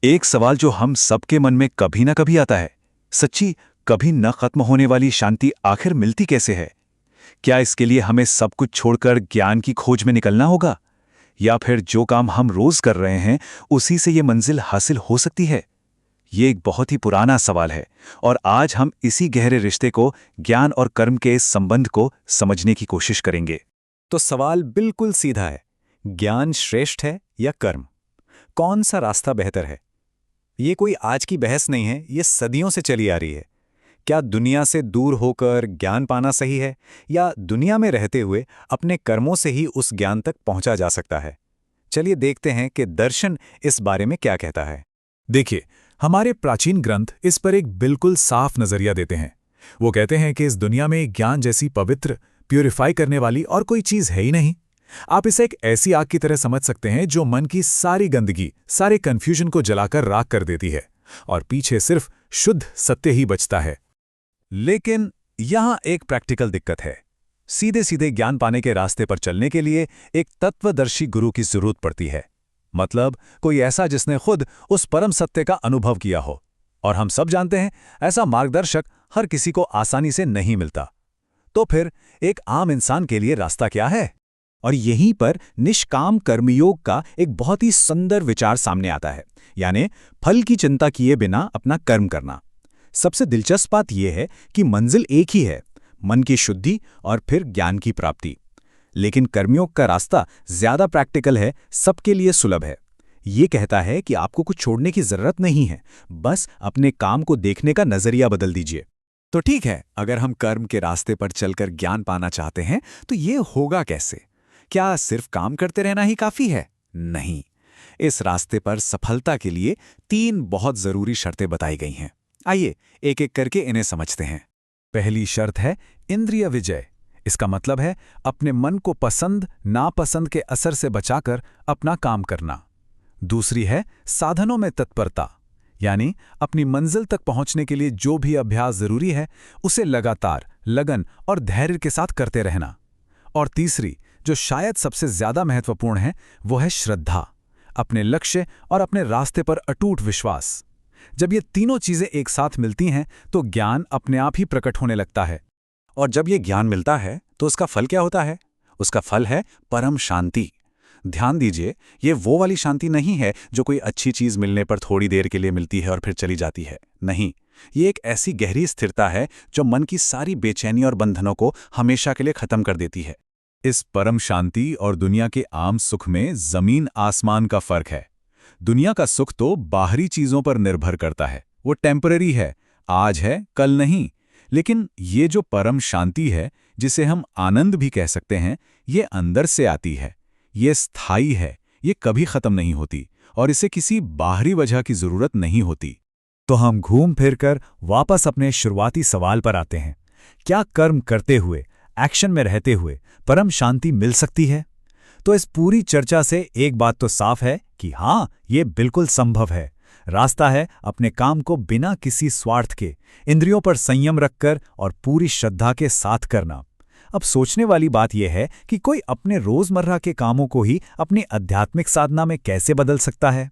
एक सवाल जो हम सबके मन में कभी ना कभी आता है, सच्ची कभी न खत्म होने वाली शांति आखिर मिलती कैसे है? क्या इसके लिए हमें सब कुछ छोड़कर ज्ञान की खोज में निकलना होगा? या फिर जो काम हम रोज कर रहे हैं, उसी से ये मंजिल हासिल हो सकती है? ये एक बहुत ही पुराना सवाल है और आज हम इसी गहरे रिश्ते को, ज्ञान और कर्म के इस संबंध को समझने की कोशिश करेंगे। तो सवाल बिल्कुल सीधा है। ज्ञान श्रेष्ठ है या कर्म? कौन सा रास्ता बेहतर है? ये कोई आज की बहस नहीं है, ये सदियों से चली आ रही है। क्या दुनिया से दूर होकर ज्ञान पाना सही है, या दुनिया में रहते हुए अपने कर्मों से ही उस ज्ञान तक पहुंचा जा सकता है? चलिए देखते हैं कि दर्शन इस बारे में क्या कहता है। देखिए, हमारे प्राचीन ग्रंथ इस पर एक बिल्कुल साफ नजरिया देते हैं। वो कहते हैं कि इस दुनिया में ज्ञान जैसी पवित्र, प्यूरिफाई करने वाली और कोई चीज है ही नहीं। आप इसे एक ऐसी आग की तरह समझ सकते हैं जो मन की सारी गंदगी, सारे कंफ्यूजन को जलाकर राख कर देती है और पीछे सिर्फ शुद्ध सत्य ही बचता है। लेकिन यहां एक प्रैक्टिकल दिक्कत है। सीधे सीधे ज्ञान पाने के रास्ते पर चलने के लिए एक तत्वदर्शी गुरु की जरूरत पड़ती है। मतलब कोई ऐसा जिसने खुद उस परम सत्य का अनुभव किया हो। और हम सब जानते हैं, ऐसा मार्गदर्शक हर किसी को आसानी से नहीं मिलता। तो फिर एक आम इंसान के लिए रास्ता क्या है? और यहीं पर निष्काम कर्मयोग का एक बहुत ही सुंदर विचार सामने आता है, यानी फल की चिंता किए बिना अपना कर्म करना। सबसे दिलचस्प बात यह है कि मंजिल एक ही है, मन की शुद्धि और फिर ज्ञान की प्राप्ति। लेकिन कर्मयोग का रास्ता ज्यादा प्रैक्टिकल है, सबके लिए सुलभ है। ये कहता है कि आपको कुछ छोड़ने की जरूरत नहीं है, बस अपने काम को देखने का नजरिया बदल दीजिए। तो ठीक है, अगर हम कर्म के रास्ते पर चलकर ज्ञान पाना चाहते हैं तो ये होगा कैसे? क्या सिर्फ काम करते रहना ही काफी है? नहीं। इस रास्ते पर सफलता के लिए 3 बहुत जरूरी शर्तें बताई गई हैं। आइए एक एक करके इन्हें समझते हैं। पहली शर्त है इंद्रिय विजय। इसका मतलब है अपने मन को पसंद नापसंद के असर से बचाकर अपना काम करना। दूसरी है साधनों में तत्परता, यानी अपनी मंजिल तक पहुंचने के लिए जो भी अभ्यास जरूरी है उसे लगातार लगन और धैर्य के साथ करते रहना। और तीसरी, जो शायद सबसे ज्यादा महत्वपूर्ण है, वो है श्रद्धा, अपने लक्ष्य और अपने रास्ते पर अटूट विश्वास। जब ये तीनों चीजें एक साथ मिलती हैं तो ज्ञान अपने आप ही प्रकट होने लगता है। और जब ये ज्ञान मिलता है तो उसका फल क्या होता है? उसका फल है परम शांति। ध्यान दीजिए, ये वो वाली शांति नहीं है जो कोई अच्छी चीज मिलने पर थोड़ी देर के लिए मिलती है और फिर चली जाती है। नहीं, ये एक ऐसी गहरी स्थिरता है जो मन की सारी बेचैनी और बंधनों को हमेशा के लिए खत्म कर देती है। इस परम शांति और दुनिया के आम सुख में जमीन आसमान का फर्क है। दुनिया का सुख तो बाहरी चीजों पर निर्भर करता है, वो टेम्पररी है, आज है कल नहीं। लेकिन ये जो परम शांति है, जिसे हम आनंद भी कह सकते हैं, ये अंदर से आती है, ये स्थायी है, ये कभी खत्म नहीं होती और इसे किसी बाहरी वजह की जरूरत नहीं होती। तो हम घूम फिरकर वापस अपने शुरुआती सवाल पर आते हैं। क्या कर्म करते हुए, एक्शन में रहते हुए परम शांति मिल सकती है? तो इस पूरी चर्चा से एक बात तो साफ है कि हाँ, ये बिल्कुल संभव है। रास्ता है अपने काम को बिना किसी स्वार्थ के, इंद्रियों पर संयम रखकर और पूरी श्रद्धा के साथ करना। अब सोचने वाली बात यह है कि कोई अपने रोजमर्रा के कामों को ही अपनी आध्यात्मिक साधना में कैसे बदल सकता है?